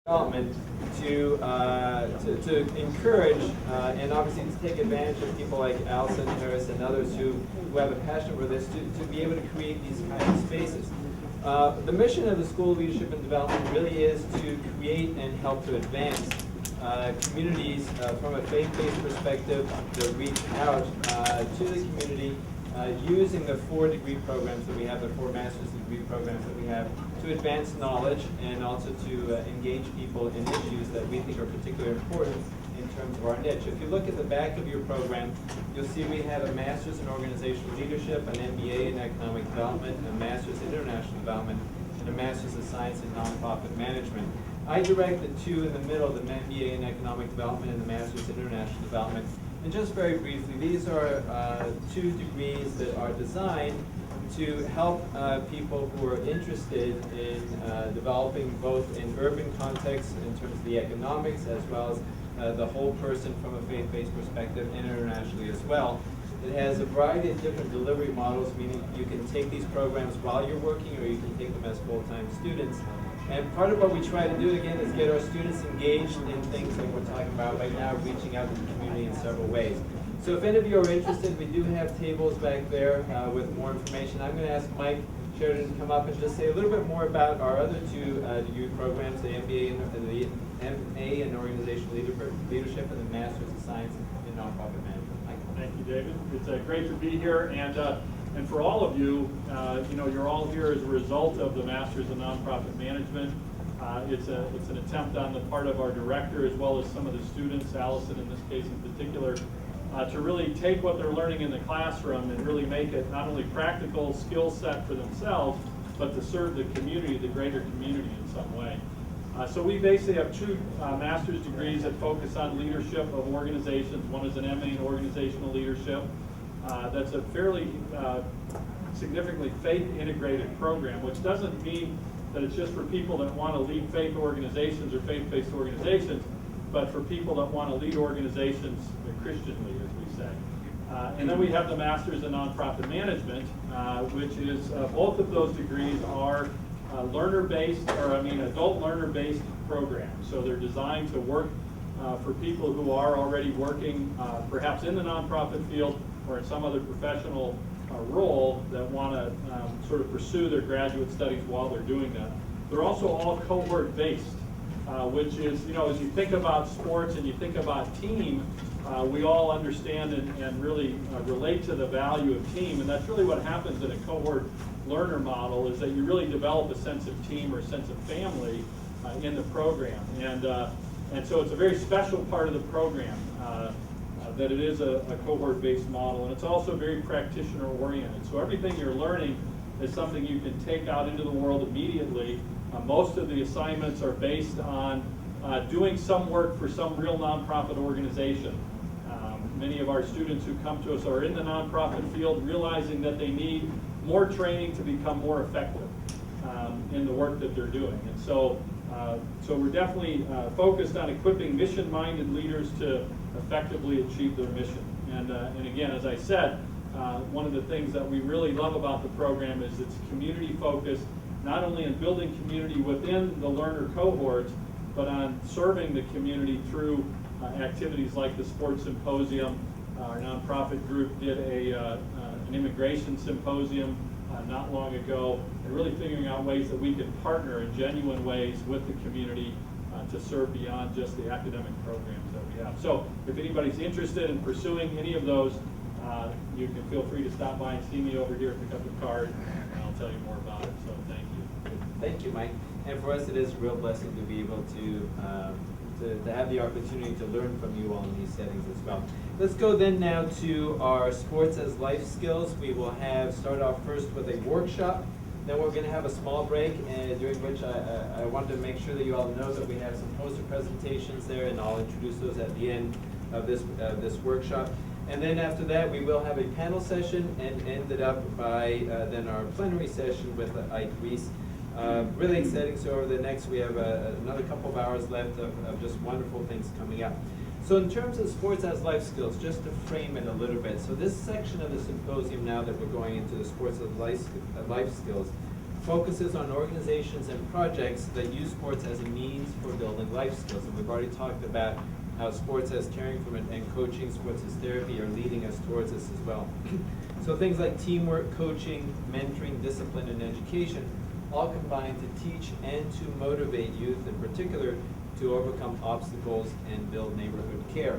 development to encourage and obviously to take advantage of people like Allison Harris and others who have a passion for this to be able to create these kinds of spaces. The mission of the School of Leadership and Development really is to create and help to advance communities from a faith-based perspective, to reach out to the community using the 4 degree programs that we have, the 4 master's degree programs that we have, to advance knowledge and also to engage people in issues that we think are particularly important in terms of our niche. If you look at the back of your program, you'll see we have a master's in organizational leadership, an MBA in economic development, a master's in international development, and a master's of science in nonprofit management. I direct the 2 in the middle, the MBA in economic development and the master's in international development. And just very briefly, these are 2 degrees that are designed to help people who are interested in developing both in urban contexts in terms of the economics as well as the whole person from a faith-based perspective and internationally as well. It has a variety of different delivery models, meaning you can take these programs while you're working or you can take them as full-time students. And part of what we try to do, again, is get our students engaged in things like we're talking about right now, reaching out to the community in several ways. So if any of you are interested, we do have tables back there with more information. I'm going to ask Mike Sheridan to come up and just say a little bit more about our other 2 degree programs, the MBA and MA in Organizational Leadership and the Master's of Science in Nonprofit Management. Mike. Thank you, David. It's great to be here, and for all of you, you're all here as a result of the Masters in Nonprofit Management. It's an attempt on the part of our director as well as some of the students, Allison in this case in particular, to really take what they're learning in the classroom and really make it not only practical skill set for themselves, but to serve the community, the greater community in some way. So we basically have 2 master's degrees that focus on leadership of organizations. One is an MA in organizational leadership. That's a fairly significantly faith-integrated program, which doesn't mean that it's just for people that want to lead faith organizations or faith-based organizations, but for people that want to lead organizations Christianly, as we say. And then we have the Masters in Nonprofit Management, which is both of those degrees are adult learner-based programs. So they're designed to work for people who are already working perhaps in the nonprofit field or in some other professional role that want to sort of pursue their graduate studies while they're doing that. They're also all cohort-based, which is, as you think about sports and you think about team, we all understand and really relate to the value of team, and that's really what happens in a cohort learner model, is that you really develop a sense of team or a sense of family in the program. And so it's a very special part of the program that it is a cohort-based model, and it's also very practitioner-oriented. So everything you're learning is something you can take out into the world immediately. Most of the assignments are based on doing some work for some real nonprofit organization. Many of our students who come to us are in the nonprofit field, realizing that they need more training to become more effective in the work that they're doing. And so we're definitely focused on equipping mission-minded leaders to effectively achieve their mission. And again, as I said, one of the things that we really love about the program is it's community-focused, not only in building community within the learner cohorts, but on serving the community through activities like the sports symposium. Our nonprofit group did an immigration symposium not long ago, and really figuring out ways that we can partner in genuine ways with the community to serve beyond just the academic programs that we have. So if anybody's interested in pursuing any of those, you can feel free to stop by and see me over here, pick up a card, and I'll tell you more about it. So thank you. Thank you, Mike. And for us, it is a real blessing to be able to have the opportunity to learn from you all in these settings as well. Let's go then now to our sports as life skills. We will start off first with a workshop. Then we're going to have a small break, during which I wanted to make sure that you all know that we have some poster presentations there, and I'll introduce those at the end of this workshop. And then after that, we will have a panel session, and ended up by then our plenary session with Ike Reese. Really exciting. So over the next, we have another couple of hours left of just wonderful things coming up. So in terms of sports as life skills, just to frame it a little bit, so this section of the symposium now that we're going into the sports as life skills focuses on organizations and projects that use sports as a means for building life skills. And we've already talked about how sports as caring for and coaching, sports as therapy are leading us towards this as well. So things like teamwork, coaching, mentoring, discipline, and education all combine to teach and to motivate youth in particular to overcome obstacles and build neighborhood care.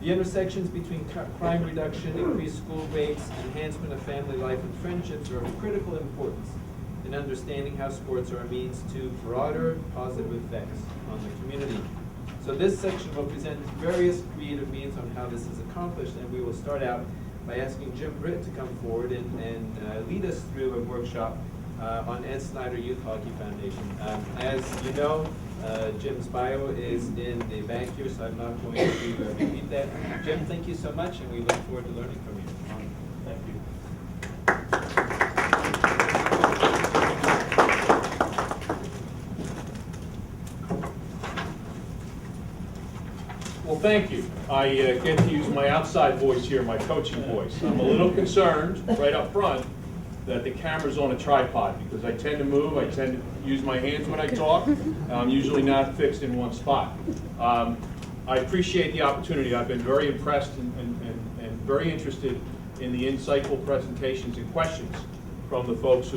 The intersections between crime reduction, increased school grades, enhancement of family life and friendships are of critical importance in understanding how sports are a means to broader positive effects on the community. So this section will present various creative means on how this is accomplished, and we will start out by asking Jim Britt to come forward and lead us through a workshop on Ed Snyder Youth Hockey Foundation. As you know, Jim's bio is in the back here, so I'm not going to repeat that. Jim, thank you so much, and we look forward to learning from you. Thank you. Well, thank you. I get to use my outside voice here, my coaching voice. I'm a little concerned right up front that the camera's on a tripod because I tend to move, I tend to use my hands when I talk. I'm usually not fixed in one spot. I appreciate the opportunity. I've been very impressed and very interested in the insightful presentations and questions from the folks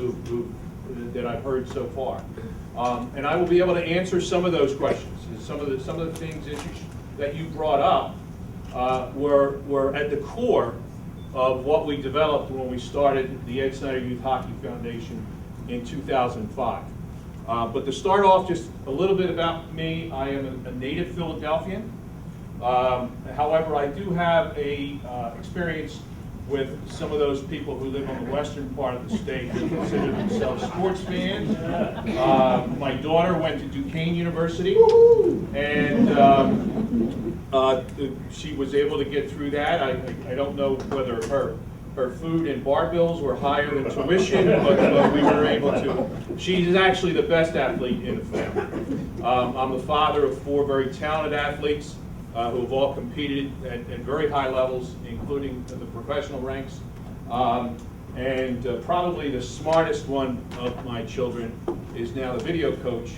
that I've heard so far. And I will be able to answer some of those questions. Some of the things that you brought up were at the core of what we developed when we started the Ed Snyder Youth Hockey Foundation in 2005. But to start off, just a little bit about me. I am a native Philadelphian. However, I do have a experience with some of those people who live on the western part of the state who consider themselves sports fans. My daughter went to Duquesne University, and she was able to get through that. I don't know whether her food and bar bills were higher than tuition, but we were able to. She's actually the best athlete in the family. I'm the father of 4 very talented athletes who have all competed at very high levels, including the professional ranks. And probably the smartest one of my children is now the video coach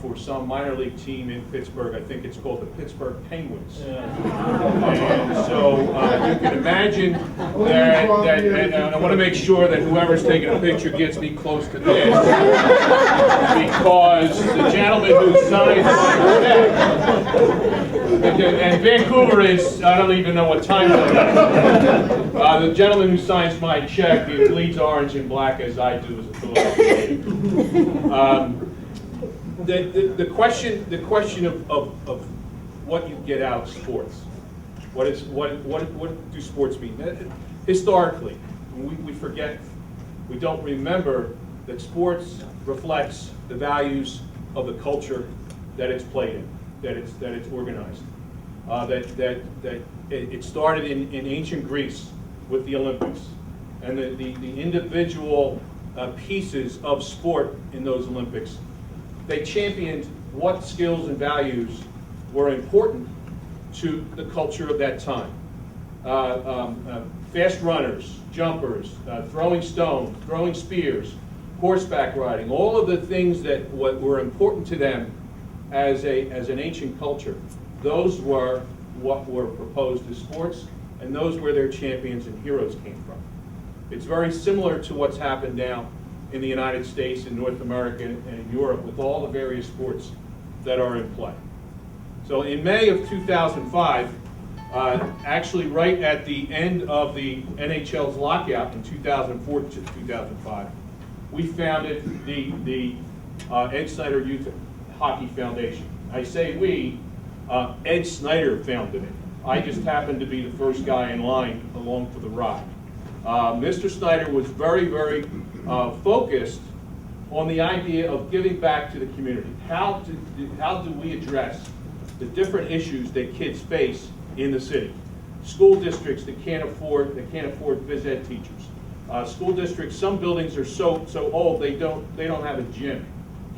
for some minor league team in Pittsburgh. I think it's called the Pittsburgh Penguins. And so you can imagine that and I want to make sure that whoever's taking a picture gets me close to this, because the gentleman who signed my check, and Vancouver is, I don't even know what time it is. The gentleman who signs my check, he bleeds orange and black as I do as a Philadelphia native. The question of what you get out of sports. What do sports mean? Historically, we forget, we don't remember that sports reflects the values of the culture that it's played in, that it's organized. That it started in ancient Greece with the Olympics, and the individual pieces of sport in those Olympics. They championed what skills and values were important to the culture of that time. Fast runners, jumpers, throwing stones, throwing spears, horseback riding, all of the things that were important to them as an ancient culture. Those were what were proposed as sports, and those were their champions and heroes came from. It's very similar to what's happened now in the United States, in North America, and in Europe with all the various sports that are in play. So in May of 2005, actually right at the end of the NHL's lockout in 2004 to 2005, we founded the Ed Snyder Youth Hockey Foundation. I say we, Ed Snyder founded it. I just happened to be the first guy in line along for the ride. Mr. Snyder was very, very focused on the idea of giving back to the community. How do we address the different issues that kids face in the city? School districts that can't afford phys ed teachers. School districts, some buildings are so old they don't have a gym.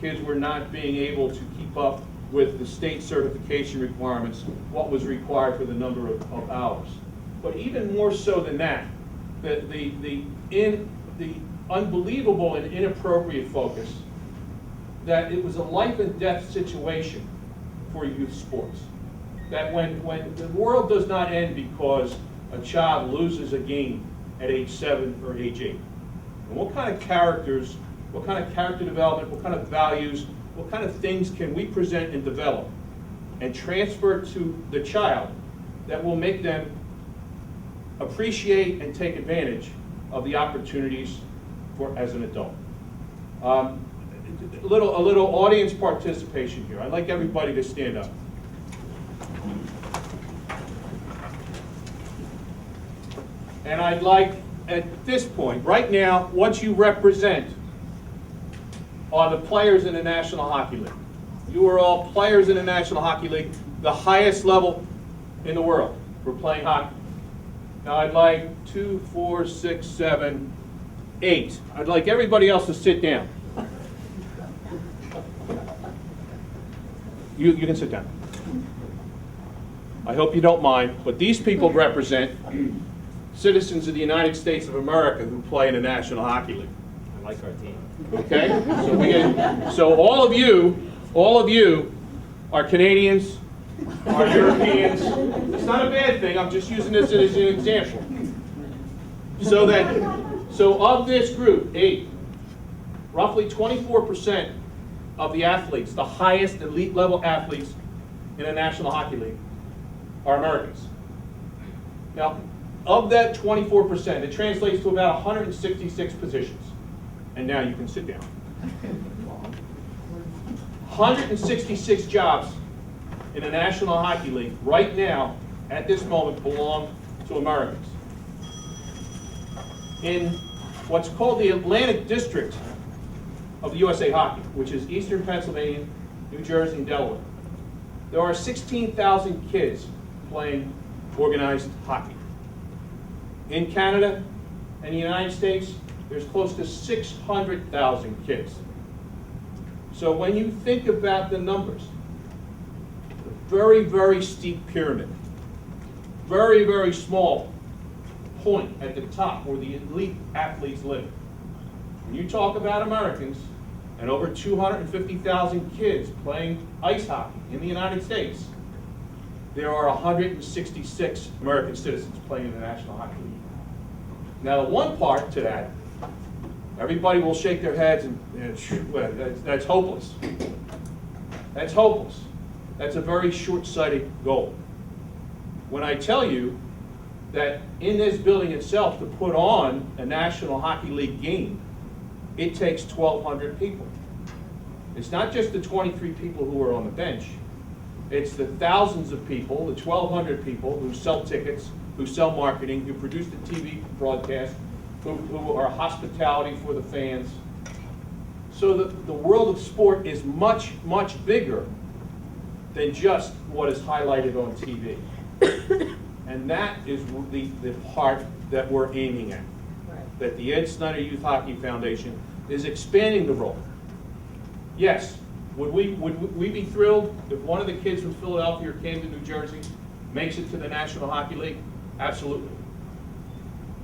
Kids were not being able to keep up with the state certification requirements, what was required for the number of hours. But even more so than that, the unbelievable and inappropriate focus that it was a life and death situation for youth sports. That when the world does not end because a child loses a game at age 7 or age 8. And what kind of characters, what kind of character development, what kind of values, what kind of things can we present and develop and transfer to the child that will make them appreciate and take advantage of the opportunities for as an adult. A little audience participation here. I'd like everybody to stand up. And I'd like, at this point, right now, what you represent are the players in the National Hockey League. You are all players in the National Hockey League, the highest level in the world for playing hockey. Now I'd like 2, 4, 6, 7, 8. I'd like everybody else to sit down. You can sit down. I hope you don't mind, but these people represent citizens of the United States of America who play in the National Hockey League. I like our team. Okay? So all of you are Canadians, are Europeans. It's not a bad thing, I'm just using this as an example. So of this group, 8, roughly 24% of the athletes, the highest elite level athletes in the National Hockey League, are Americans. Now, of that 24%, it translates to about 166 positions. And now you can sit down. 166 jobs in the National Hockey League right now, at this moment, belong to Americans. In what's called the Atlantic District of the USA Hockey, which is Eastern Pennsylvania, New Jersey, and Delaware, there are 16,000 kids playing organized hockey. In Canada and the United States, there's close to 600,000 kids. So when you think about the numbers, a very, very steep pyramid, very, very small point at the top where the elite athletes live. When you talk about Americans and over 250,000 kids playing ice hockey in the United States, there are 166 American citizens playing in the National Hockey League. Now, the one part to that, everybody will shake their heads and well, that's hopeless. That's hopeless. That's a very short-sighted goal. When I tell you that in this building itself, to put on a National Hockey League game, it takes 1,200 people. It's not just the 23 people who are on the bench. It's the thousands of people, the 1,200 people who sell tickets, who sell marketing, who produce the TV broadcast, who are hospitality for the fans. So the world of sport is much, much bigger than just what is highlighted on TV. And that is the part that we're aiming at. Right. That the Ed Snyder Youth Hockey Foundation is expanding the role. Yes, would we be thrilled if one of the kids from Philadelphia or came to New Jersey makes it to the National Hockey League? Absolutely.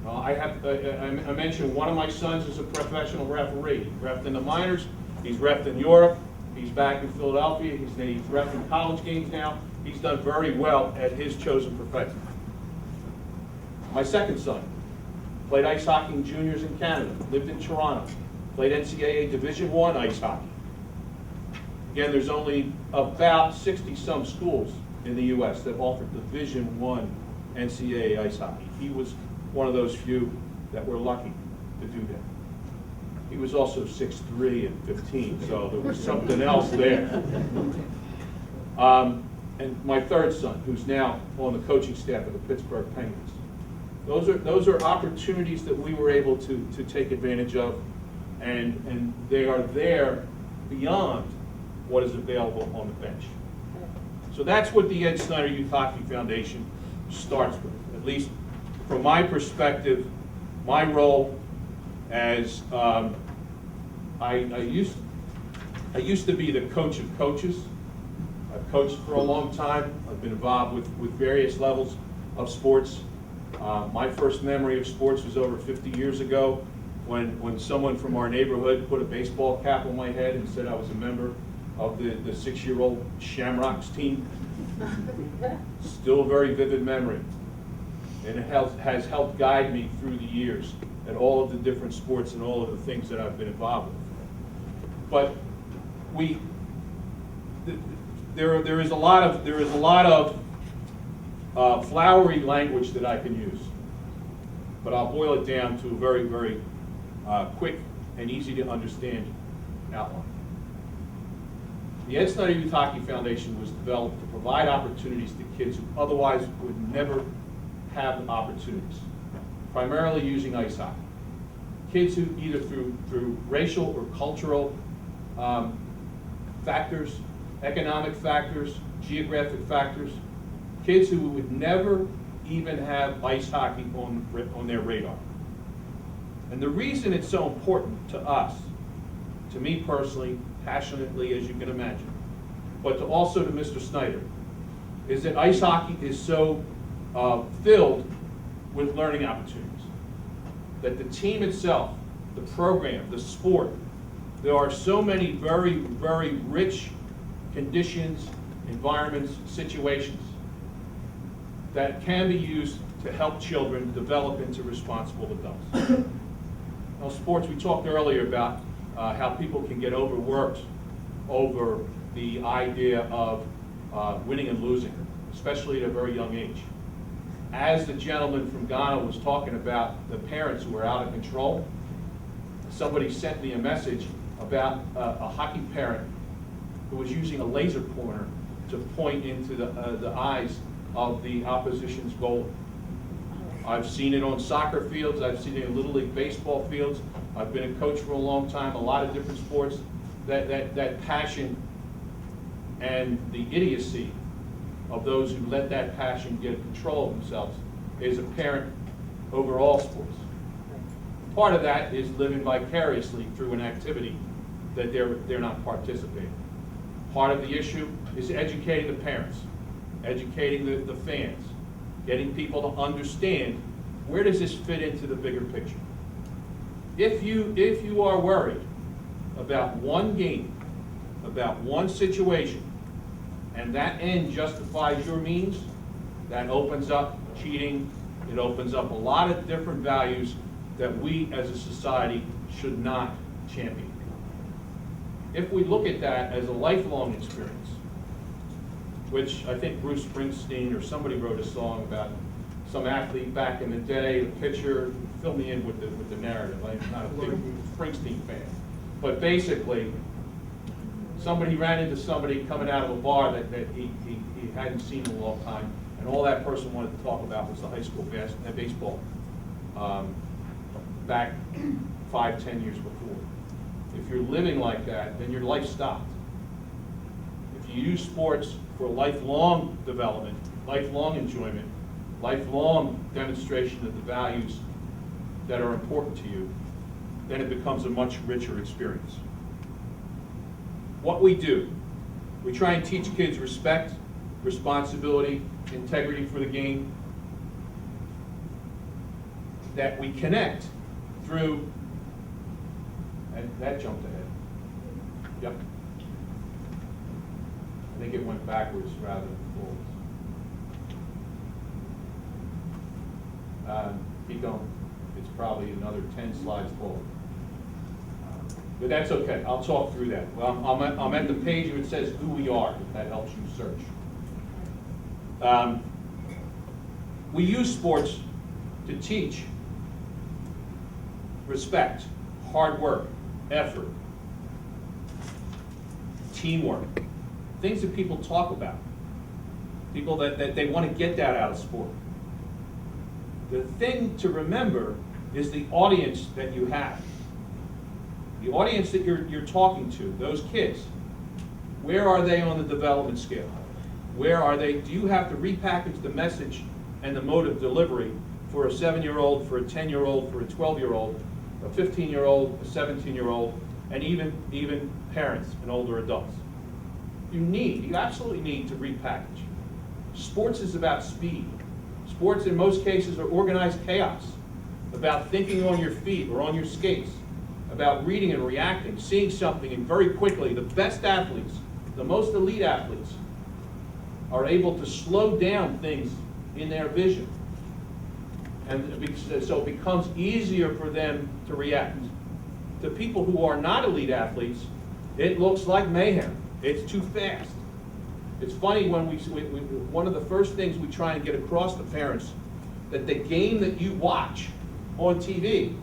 I mentioned one of my sons is a professional referee. He's reffed in the minors, he's reffed in Europe, he's back in Philadelphia, he's reffed in college games now. He's done very well at his chosen profession. My second son played ice hockey in juniors in Canada, lived in Toronto, played NCAA Division I ice hockey. Again, there's only about 60-some schools in the U.S. that offer Division I NCAA ice hockey. He was one of those few that were lucky to do that. He was also 6'3" and 15, so there was something else there. And my third son, who's now on the coaching staff of the Pittsburgh Penguins. Those are opportunities that we were able to take advantage of, and they are there beyond what is available on the bench. So that's what the Ed Snyder Youth Hockey Foundation starts with. At least from my perspective, my role as I used to be the coach of coaches. I've coached for a long time. I've been involved with various levels of sports. My first memory of sports was over 50 years ago, when someone from our neighborhood put a baseball cap on my head and said I was a member of the 6-year-old Shamrocks team. Still a very vivid memory. And it has helped guide me through the years at all of the different sports and all of the things that I've been involved with. But there is a lot of flowery language that I can use, but I'll boil it down to a very, very quick and easy to understand outline. The Ed Snyder Youth Hockey Foundation was developed to provide opportunities to kids who otherwise would never have opportunities, primarily using ice hockey. Kids who either through racial or cultural factors, economic factors, geographic factors, kids who would never even have ice hockey on their radar. And the reason it's so important to us, to me personally, passionately as you can imagine, but to also to Mr. Snyder, is that ice hockey is so filled with learning opportunities. That the team itself, the program, the sport, there are so many very, very rich conditions, environments, situations that can be used to help children develop into responsible adults. Now, sports, we talked earlier about how people can get overworked over the idea of winning and losing, especially at a very young age. As the gentleman from Ghana was talking about the parents who are out of control, somebody sent me a message about a hockey parent who was using a laser pointer to point into the eyes of the opposition's goalie. I've seen it on soccer fields, I've seen it in Little League baseball fields, I've been a coach for a long time, a lot of different sports. That passion and the idiocy of those who let that passion get control of themselves is apparent over all sports. Part of that is living vicariously through an activity that they're not participating. Part of the issue is educating the parents, educating the fans, getting people to understand where does this fit into the bigger picture. If you are worried about one game, about one situation, and that end justifies your means, that opens up cheating, it opens up a lot of different values that we as a society should not champion. If we look at that as a lifelong experience, which I think Bruce Springsteen or somebody wrote a song about some athlete back in the day, the pitcher, fill me in with the narrative, I'm not a big Springsteen fan. But basically, somebody ran into somebody coming out of a bar that he hadn't seen in a long time, and all that person wanted to talk about was the high school baseball back 5-10 years before. If you're living like that, then your life stopped. If you use sports for lifelong development, lifelong enjoyment, lifelong demonstration of the values that are important to you, then it becomes a much richer experience. What we do, we try and teach kids respect, responsibility, integrity for the game, that we connect through, and that jumped ahead. Yep. I think it went backwards rather than forwards. Keep going. It's probably another 10 slides forward. But that's okay, I'll talk through that. Well, I'm at the page where it says who we are, if that helps you search. We use sports to teach respect, hard work, effort, teamwork, things that people talk about, people that they want to get that out of sport. The thing to remember is the audience that you have. The audience that you're talking to, those kids, where are they on the development scale? Where are they? Do you have to repackage the message and the mode of delivery for a 7-year-old, for a 10-year-old, for a 12-year-old, a 15-year-old, a 17-year-old, and even parents and older adults? You absolutely need to repackage. Sports is about speed. Sports in most cases are organized chaos. about thinking on your feet or on your skates, about reading and reacting, seeing something, and very quickly, the best athletes, the most elite athletes, are able to slow down things in their vision. And so it becomes easier for them to react. To people who are not elite athletes, it looks like mayhem. It's too fast. It's funny when one of the first things we try and get across to parents, that the game that you watch on TV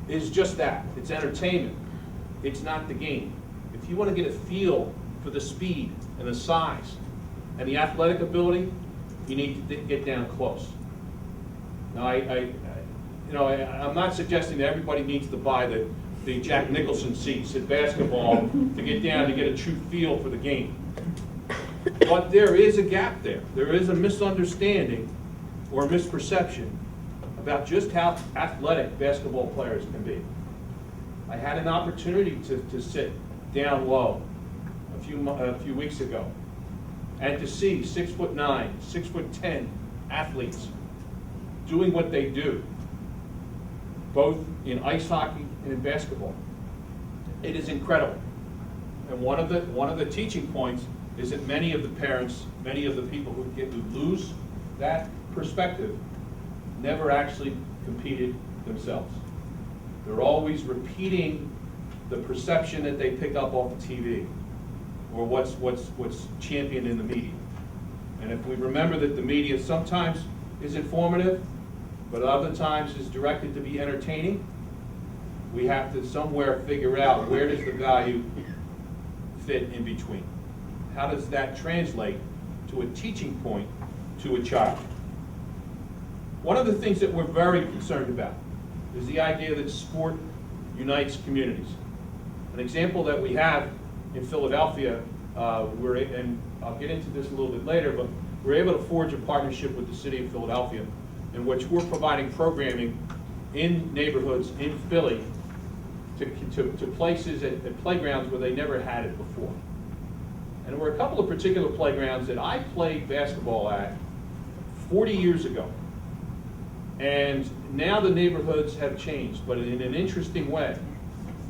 is just that. It's entertainment. It's not the game. If you want to get a feel for the speed and the size and the athletic ability, you need to get down close. Now, I'm not suggesting that everybody needs to buy the Jack Nicholson seats at basketball to get down to get a true feel for the game. But there is a gap there. There is a misunderstanding or a misperception about just how athletic basketball players can be. I had an opportunity to sit down low a few weeks ago and to see 6'9", 6'10" athletes doing what they do, both in ice hockey and in basketball. It is incredible. And one of the teaching points is that many of the parents, many of the people who lose that perspective, never actually competed themselves. They're always repeating the perception that they pick up off the TV or what's championed in the media. And if we remember that the media sometimes is informative, but other times is directed to be entertaining, we have to somewhere figure out where does the value fit in between. How does that translate to a teaching point to a child? One of the things that we're very concerned about is the idea that sport unites communities. An example that we have in Philadelphia, and I'll get into this a little bit later, but we're able to forge a partnership with the city of Philadelphia in which we're providing programming in neighborhoods in Philly to places at playgrounds where they never had it before. And there were a couple of particular playgrounds that I played basketball at 40 years ago. And now the neighborhoods have changed, but in an interesting way.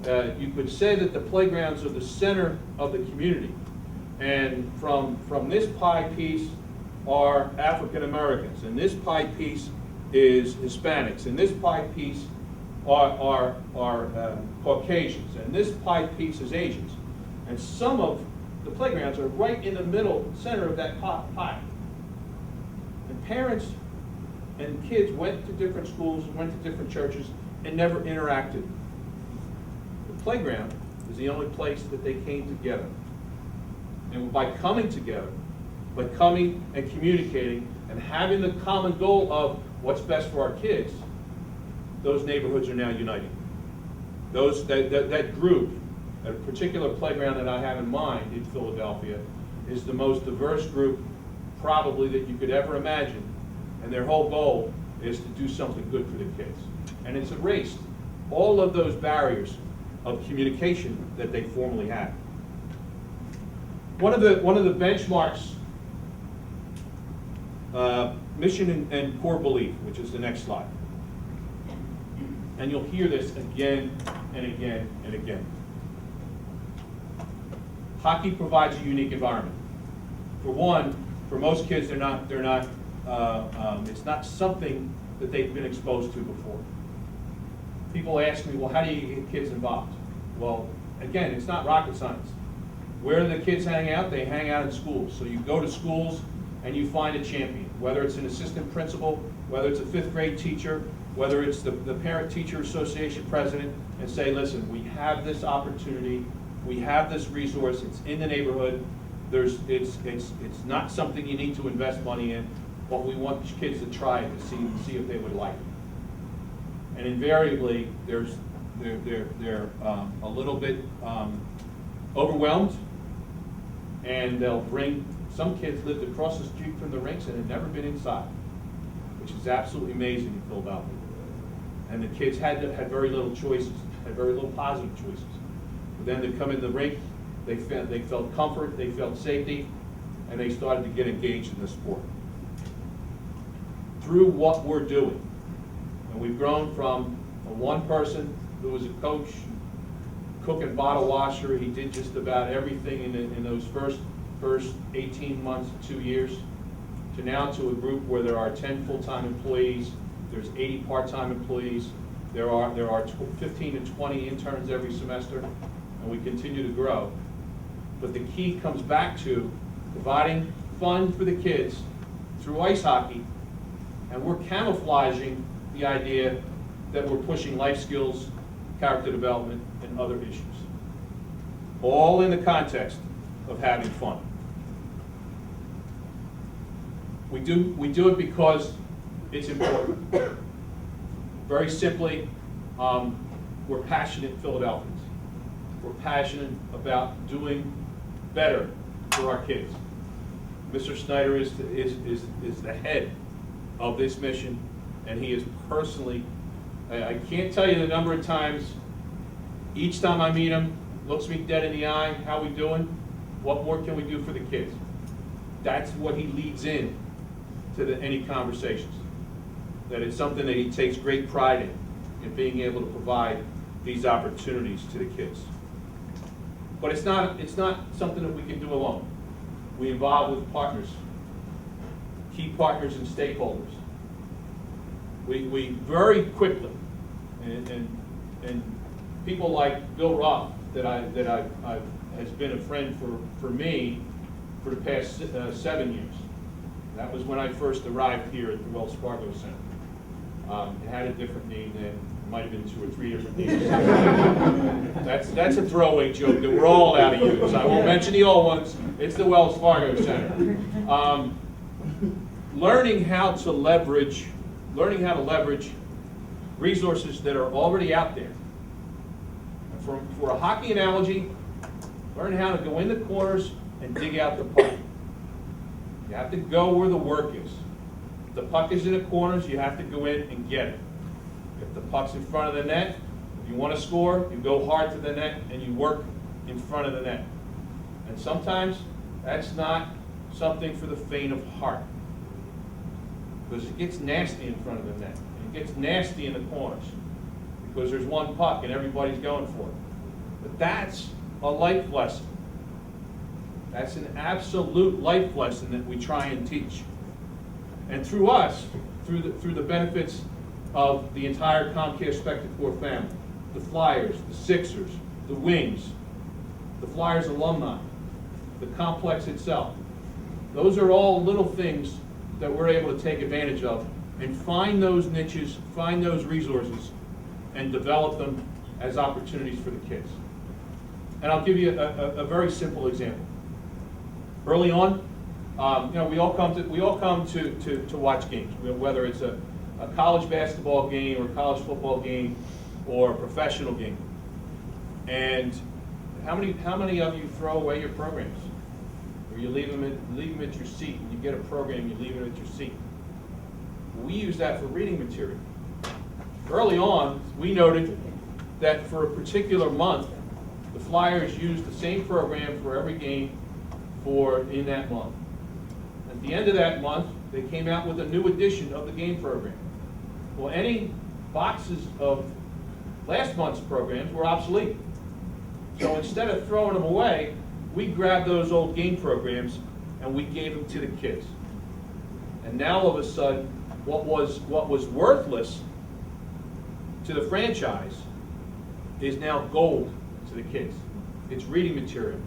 You could say that the playgrounds are the center of the community. And from this pie piece are African Americans, and this pie piece is Hispanics, and this pie piece are Caucasians, and this pie piece is Asians. And some of the playgrounds are right in the middle, center of that pie. And parents and kids went to different schools, went to different churches, and never interacted. The playground is the only place that they came together. And by coming together, by coming and communicating and having the common goal of what's best for our kids, those neighborhoods are now uniting. That group, a particular playground that I have in mind in Philadelphia, is the most diverse group probably that you could ever imagine. And their whole goal is to do something good for the kids. And it's erased all of those barriers of communication that they formerly had. One of the benchmarks, mission and core belief, which is the next slide. And you'll hear this again and again and again. Hockey provides a unique environment. For one, for most kids, it's not something that they've been exposed to before. People ask me, well, how do you get kids involved? Well, again, it's not rocket science. Where do the kids hang out? They hang out in schools. So you go to schools and you find a champion, whether it's an assistant principal, whether it's a 5th grade teacher, whether it's the parent-teacher association president, and say, listen, we have this opportunity, we have this resource, it's in the neighborhood, it's not something you need to invest money in, but we want kids to try it to see if they would like it. And invariably, they're a little bit overwhelmed, and they'll bring, some kids lived across the street from the rinks and had never been inside, which is absolutely amazing in Philadelphia. And the kids had very little choices, had very little positive choices. But then to come in the rink, they felt comfort, they felt safety, and they started to get engaged in the sport. Through what we're doing, And we've grown from a one person who was a coach, cook and bottle washer. He did just about everything in those first 18 months to 2 years, to now to a group where there are 10 full-time employees, there's 80 part-time employees, there are 15 to 20 interns every semester, and we continue to grow. But the key comes back to providing fun for the kids through ice hockey, and we're camouflaging the idea that we're pushing life skills, character development, and other issues. All in the context of having fun. We do it because it's important. Very simply, we're passionate Philadelphians. We're passionate about doing better for our kids. Mr. Snyder is the head of this mission, and he is personally, I can't tell you the number of times, each time I meet him, looks me dead in the eye, how we doing? What more can we do for the kids? That's what he leads in to any conversations. That it's something that he takes great pride in being able to provide these opportunities to the kids. But it's not something that we can do alone. We involve with partners, key partners and stakeholders. We very quickly, and people like Bill Ruff, that has been a friend for me for the past 7 years. That was when I first arrived here at the Wells Fargo Center. It had a different name then. It might have been 2 or 3 different names. That's a throwaway joke that we're all out of use. I won't mention the old ones. It's the Wells Fargo Center. Learning how to leverage resources that are already out there. For a hockey analogy, learn how to go in the corners and dig out the puck. You have to go where the work is. If the puck is in the corners, you have to go in and get it. If the puck's in front of the net, if you want to score, you go hard to the net and you work in front of the net. And sometimes that's not something for the faint of heart, because it gets nasty in front of the net, and it gets nasty in the corners, because there's one puck and everybody's going for it. But that's a life lesson. That's an absolute life lesson that we try and teach. And through us, through the benefits of the entire Comcast Spectacor family, the Flyers, the Sixers, the Wings, the Flyers alumni, the complex itself, those are all little things that we're able to take advantage of and find those niches, find those resources, and develop them as opportunities for the kids. And I'll give you a very simple example. Early on, we all come to watch games, whether it's a college basketball game or a college football game or a professional game. And how many of you throw away your programs? Or you leave them at your seat, and you get a program, you leave it at your seat. We use that for reading material. Early on, we noted that for a particular month, the Flyers used the same program for every game in that month. At the end of that month, they came out with a new edition of the game program. Well, any boxes of last month's programs were obsolete. So instead of throwing them away, we grabbed those old game programs and we gave them to the kids. And now all of a sudden, what was worthless to the franchise is now gold to the kids. It's reading material.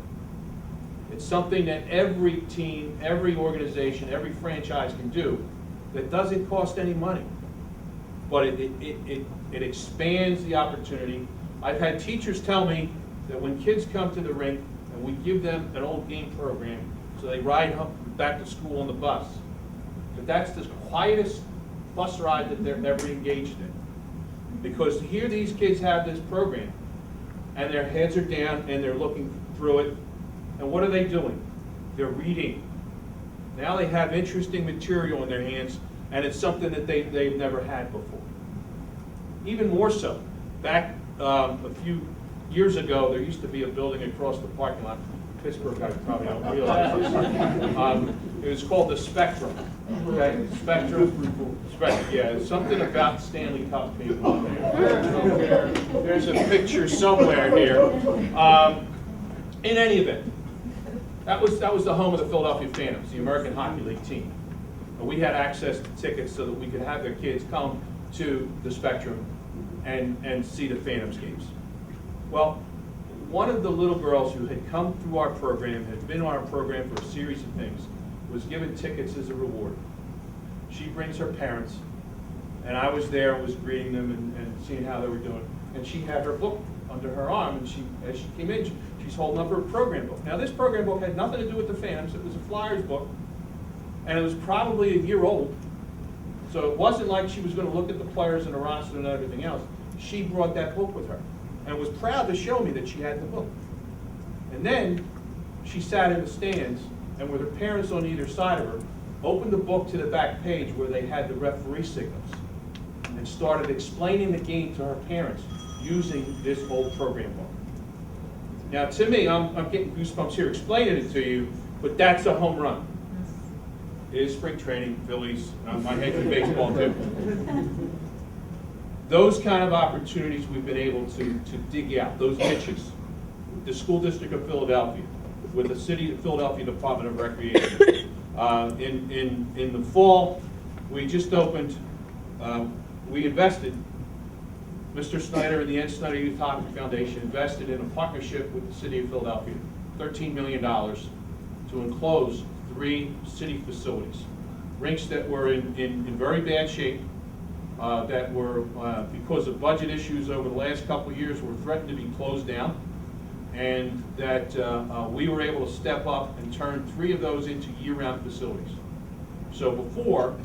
It's something that every team, every organization, every franchise can do that doesn't cost any money. But it expands the opportunity. I've had teachers tell me that when kids come to the rink and we give them an old game program, so they ride back to school on the bus, that's the quietest bus ride that they're ever engaged in. Because here these kids have this program, and their heads are down and they're looking through it. And what are they doing? They're reading. Now they have interesting material in their hands, and it's something that they've never had before. Even more so, back a few years ago, there used to be a building across the parking lot Pittsburgh guys probably don't realize this. It was called the Spectrum. Okay, Spectrum, yeah, something about Stanley Cup being on there. There's a picture somewhere here. In any event, that was the home of the Philadelphia Phantoms, the American Hockey League team. We had access to tickets so that we could have their kids come to the Spectrum and see the Phantoms games. Well, one of the little girls who had come through our program, had been on our program for a series of things, was given tickets as a reward. She brings her parents, and I was there and was greeting them and seeing how they were doing. And she had her book under her arm, and as she came in, she's holding up her program book. Now, this program book had nothing to do with the Phantoms. It was a Flyers book, and it was probably a year old. So it wasn't like she was going to look at the players and the roster and everything else. She brought that book with her and was proud to show me that she had the book. And then she sat in the stands, and with her parents on either side of her, opened the book to the back page where they had the referee signals and started explaining the game to her parents using this old program book. Now, to me, I'm getting goosebumps here explaining it to you, but that's a home run. It is spring training, Phillies, my head's in baseball too. Those kind of opportunities we've been able to dig out, those niches. The School District of Philadelphia, with the City of Philadelphia Department of Recreation. In the fall, we just opened, we invested, Mr. Snyder and the Ed Snyder Youth Hockey Foundation invested in a partnership with the City of Philadelphia, $13 million to enclose 3 city facilities. Rinks that were in very bad shape, that were, because of budget issues over the last couple of years, were threatened to be closed down, and that we were able to step up and turn 3 of those into year-round facilities. So before,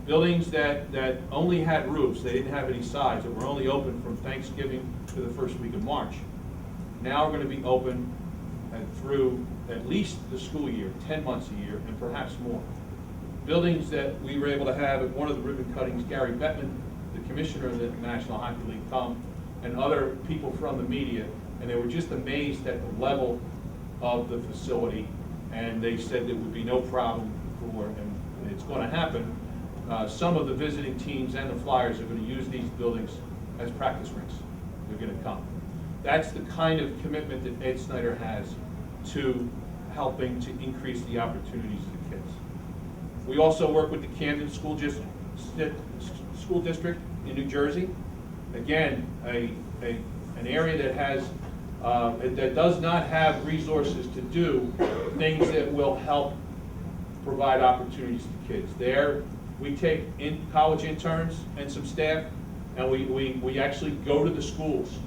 buildings that only had roofs, they didn't have any sides, that were only open from Thanksgiving to the first week of March, now are going to be open and through at least the school year, 10 months a year, and perhaps more. Buildings that we were able to have at one of the ribbon cuttings, Gary Bettman, the commissioner of the National Hockey League, come, and other people from the media, and they were just amazed at the level of the facility, and they said there would be no problem for, and it's going to happen. Some of the visiting teams and the Flyers are going to use these buildings as practice rinks. They're going to come. That's the kind of commitment that Ed Snyder has to helping to increase the opportunities of the kids. We also work with the Camden School District in New Jersey. Again, an area that has that does not have resources to do things that will help provide opportunities to kids. There, we take in college interns and some staff, and we actually go to the schools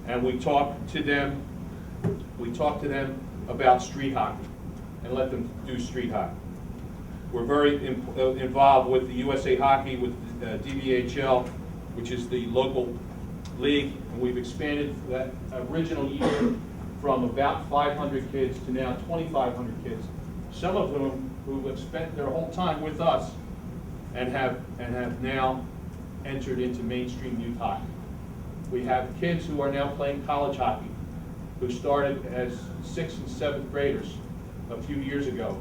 and we talk to them. We talk to them about street hockey and let them do street hockey. We're very involved with the USA Hockey, with DVHL, which is the local league, and we've expanded that original year from about 500 kids to now 2,500 kids. Some of them who have spent their whole time with us and have now entered into mainstream youth hockey. We have kids who are now playing college hockey, who started as 6th and 7th graders a few years ago,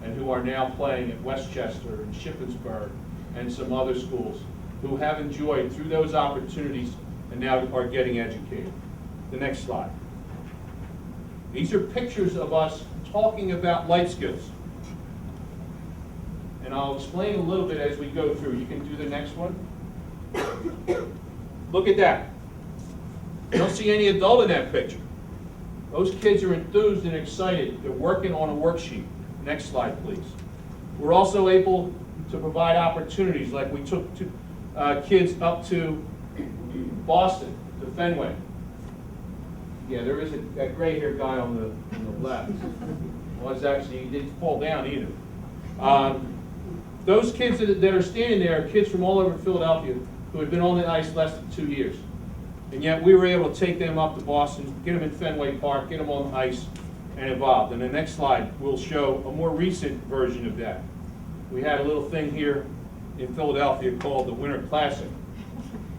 and who are now playing at Westchester and Shippensburg and some other schools, who have enjoyed through those opportunities and now are getting educated. The next slide. These are pictures of us talking about life skills. And I'll explain a little bit as we go through. You can do the next one. Look at that. You don't see any adult in that picture. Those kids are enthused and excited. They're working on a worksheet. Next slide, please. We're also able to provide opportunities, like we took kids up to Boston, to Fenway. Yeah, there is a gray-haired guy on the left. Was actually, he didn't fall down either. Those kids that are standing there are kids from all over Philadelphia who had been on the ice less than 2 years. And yet we were able to take them up to Boston, get them in Fenway Park, get them on the ice and involved. And the next slide will show a more recent version of that. We had a little thing here in Philadelphia called the Winter Classic.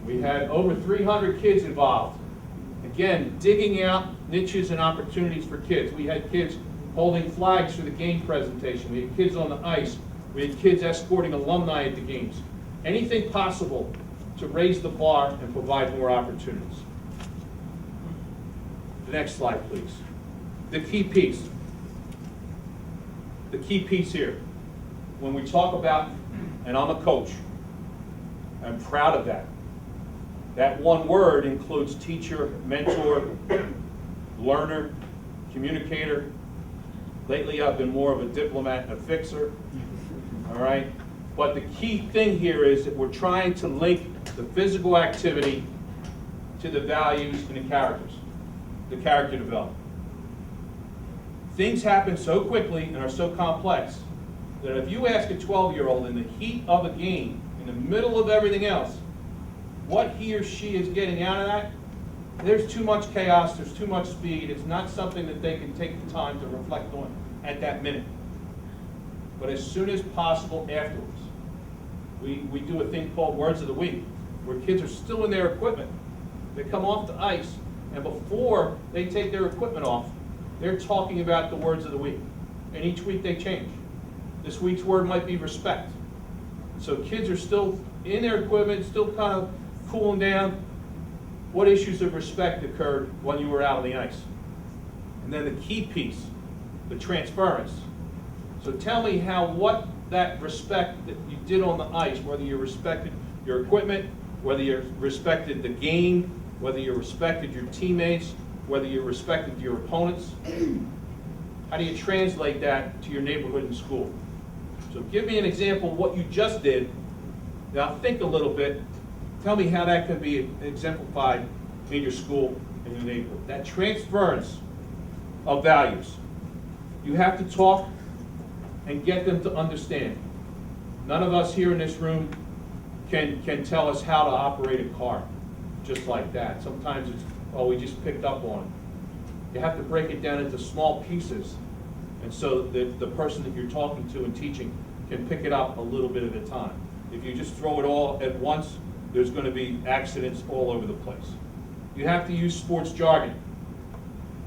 We had over 300 kids involved. Again, digging out niches and opportunities for kids. We had kids holding flags for the game presentation. We had kids on the ice. We had kids escorting alumni at the games. Anything possible to raise the bar and provide more opportunities. The next slide, please. The key piece. The key piece here. When we talk about, and I'm a coach, I'm proud of that. That one word includes teacher, mentor, learner, communicator. Lately I've been more of a diplomat and a fixer, all right? But the key thing here is that we're trying to link the physical activity to the values and the characters, the character development. Things happen so quickly and are so complex that if you ask a 12-year-old in the heat of a game, in the middle of everything else, what he or she is getting out of that, there's too much chaos, there's too much speed, it's not something that they can take the time to reflect on at that minute. But as soon as possible afterwards, we do a thing called Words of the Week, where kids are still in their equipment. They come off the ice, and before they take their equipment off, they're talking about the words of the week. And each week they change. This week's word might be respect. So kids are still in their equipment, still kind of cooling down. What issues of respect occurred when you were out on the ice? And then the key piece, the transference. So tell me what that respect that you did on the ice, whether you respected your equipment, whether you respected the game, whether you respected your teammates, whether you respected your opponents. How do you translate that to your neighborhood and school? So give me an example of what you just did. Now think a little bit. Tell me how that can be exemplified in your school and your neighborhood. That transference of values. You have to talk and get them to understand. None of us here in this room can tell us how to operate a car just like that. Sometimes it's, oh, we just picked up on it. You have to break it down into small pieces, and so that the person that you're talking to and teaching can pick it up a little bit at a time. If you just throw it all at once, there's going to be accidents all over the place. You have to use sports jargon.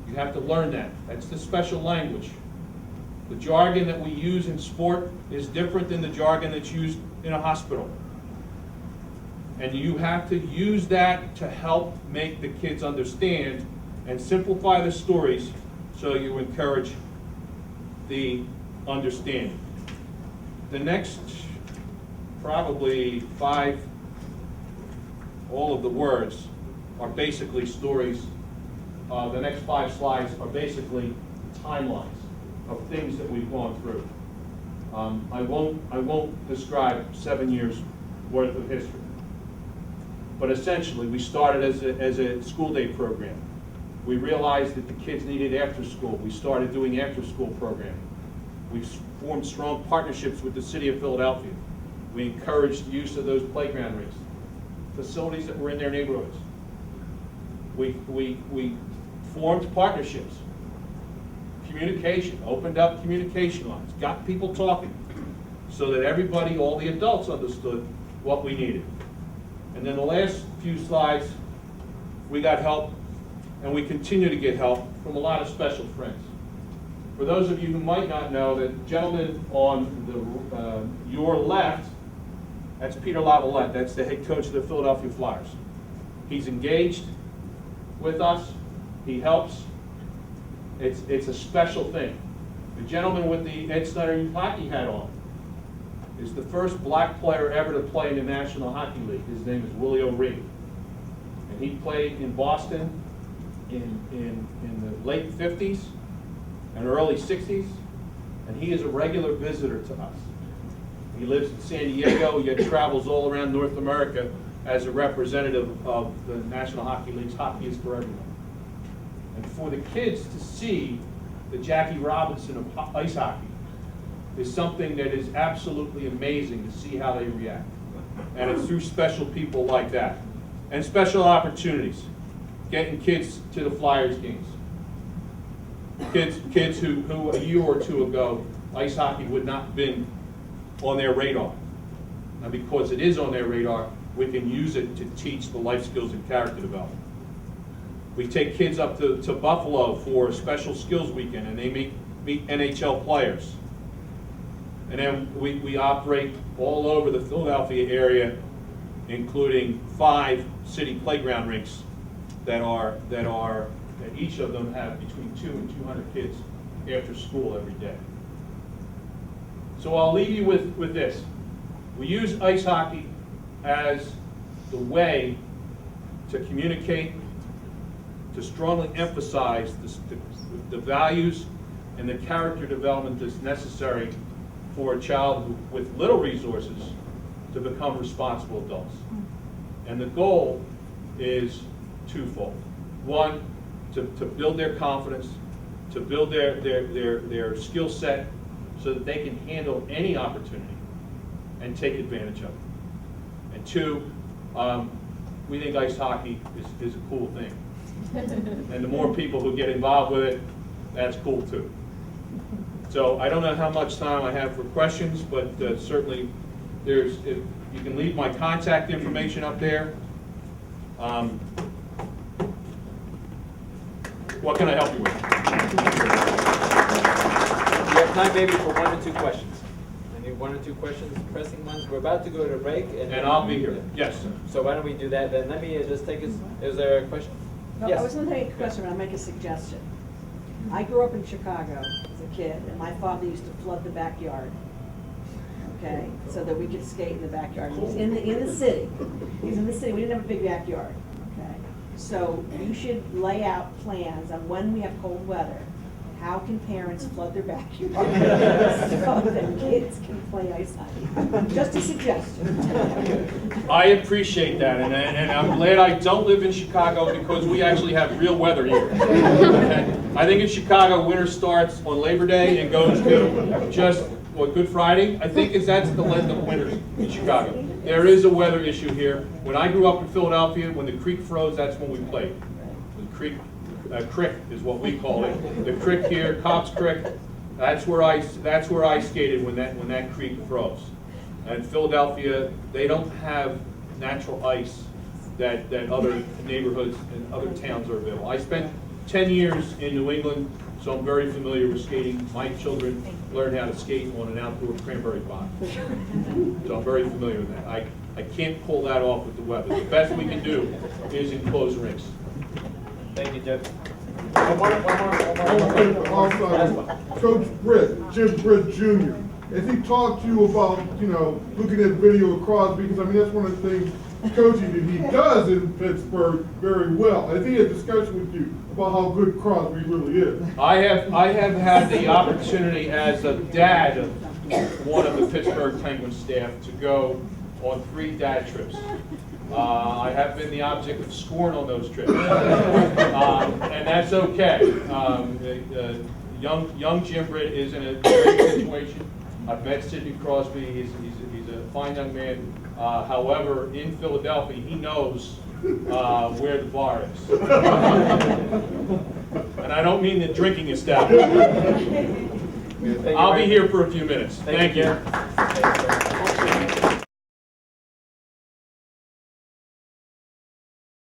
You have to learn that. That's the special language. The jargon that we use in sport is different than the jargon that's used in a hospital. And you have to use that to help make the kids understand and simplify the stories so you encourage the understanding. The next probably 5, all of the words are basically stories. The next 5 slides are basically timelines of things that we've gone through. I won't describe 7 years worth of history. But essentially, we started as a school day program. We realized that the kids needed after school. We started doing after school programming. We formed strong partnerships with the city of Philadelphia. We encouraged the use of those playground rinks, facilities that were in their neighborhoods. We formed partnerships, communication, opened up communication lines, got people talking so that everybody, all the adults understood what we needed. And then the last few slides, we got help, and we continue to get help from a lot of special friends. For those of you who might not know, the gentleman on your left, that's Peter Lavalette. That's the head coach of the Philadelphia Flyers. He's engaged with us. He helps. It's a special thing. The gentleman with the Ed Snyder Youth Hockey hat on is the first black player ever to play in the National Hockey League. His name is Willie O'Ree. And he played in Boston in the late 50s and early 60s. And he is a regular visitor to us. He lives in San Diego, yet travels all around North America as a representative of the National Hockey League's Hockey is for Everyone. And for the kids to see the Jackie Robinson of ice hockey is something that is absolutely amazing to see how they react. And it's through special people like that. And special opportunities. Getting kids to the Flyers games. Kids who a year or two ago, ice hockey would not have been on their radar. Now because it is on their radar, we can use it to teach the life skills and character development. We take kids up to Buffalo for a special skills weekend, and they meet meet NHL players. And then we operate all over the Philadelphia area, including 5 city playground rinks that each of them have between 2 and 200 kids after school every day. So I'll leave you with this. We use ice hockey as the way to communicate, to strongly emphasize the values and the character development that's necessary for a child with little resources to become responsible adults. And the goal is twofold. One, to build their confidence, to build their skill set so that they can handle any opportunity and take advantage of it. And 2, we think ice hockey is a cool thing. And the more people who get involved with it, that's cool too. So I don't know how much time I have for questions, but certainly you can leave my contact information up there. What can I help you with? We have time maybe for 1 or 2 questions. Maybe 1 or 2 questions, pressing ones. We're about to go to break. And I'll be here. Yes, sir. So why don't we do that then? Let me just take us, is there a question? No, Yes. I was going to make a question, but I'll make a suggestion. I grew up in Chicago as a kid, and my father used to flood the backyard, okay, so that we could skate in the backyard. He was in the city. He was in the city. We didn't have a big backyard, okay? So you should lay out plans on when we have cold weather, how can parents flood their backyard so that kids can play ice hockey? Just a suggestion. I appreciate that, and I'm glad I don't live in Chicago because we actually have real weather here. Okay? I think in Chicago, winter starts on Labor Day and goes to just, Good Friday? I think that's the length of winter in Chicago. There is a weather issue here. When I grew up in Philadelphia, when the creek froze, that's when we played. The creek is what we call it. The creek here, Cobb's Creek, that's where I skated when that creek froze. And Philadelphia, they don't have natural ice that other neighborhoods and other towns are available. I spent 10 years in New England, so I'm very familiar with skating. My children learned how to skate on an outdoor cranberry bog. So I'm very familiar with that. I can't pull that off with the weather. The best we can do is enclose rinks. Thank you, Jeff. One more. Also, Coach Britt, Jim Britt Jr., as he talked to you about, looking at video of Crosby, because that's one of the things coaching that he does in Pittsburgh very well. Has he had a discussion with you about how good Crosby really is? I have had the opportunity as a dad of one of the Pittsburgh Penguins staff to go on 3 dad trips. I have been the object of scorn on those trips, and that's okay. Young Jim Britt is in a great situation. I've met Sidney Crosby. He's a fine young man. However, in Philadelphia, he knows where the bar is. And I don't mean the drinking establishment. I'll be here for a few minutes. Thank you.